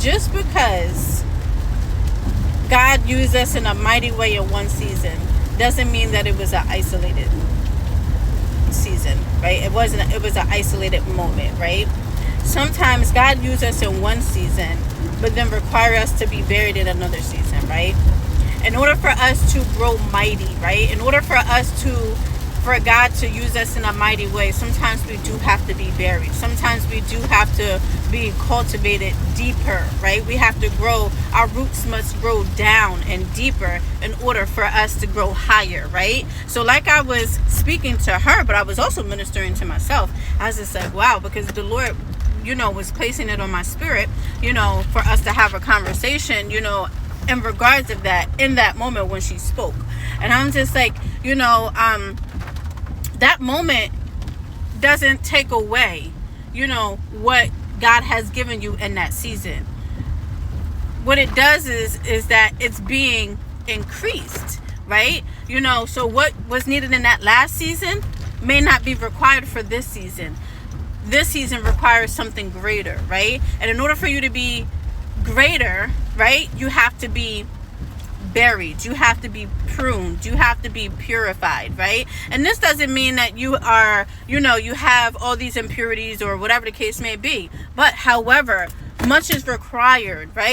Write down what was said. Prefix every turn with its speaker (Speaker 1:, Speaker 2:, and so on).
Speaker 1: just because God used us in a mighty way in one season doesn't mean that it was an isolated season, right? It was an isolated moment, right? Sometimes God used us in one season, but then require us to be buried in another season, right? In order for us to grow mighty, right? In order for God to use us in a mighty way, sometimes we do have to be buried. Sometimes we do have to be cultivated deeper, right? We have to grow. Our roots must grow down and deeper in order for us to grow higher, right? So like I was speaking to her, but I was also ministering to myself. I was just like, wow, because the Lord, was placing it on my spirit, for us to have a conversation, in regards of that, in that moment when she spoke. And I'm just like, that moment doesn't take away, what God has given you in that season. What it does is that it's being increased, right? So what was needed in that last season may not be required for this season. This season requires something greater, right? And in order for you to be greater, right, you have to be buried, you have to be pruned, you have to be purified, right? And this doesn't mean that you are, you have all these impurities or whatever the case may be, but however, much is required, right?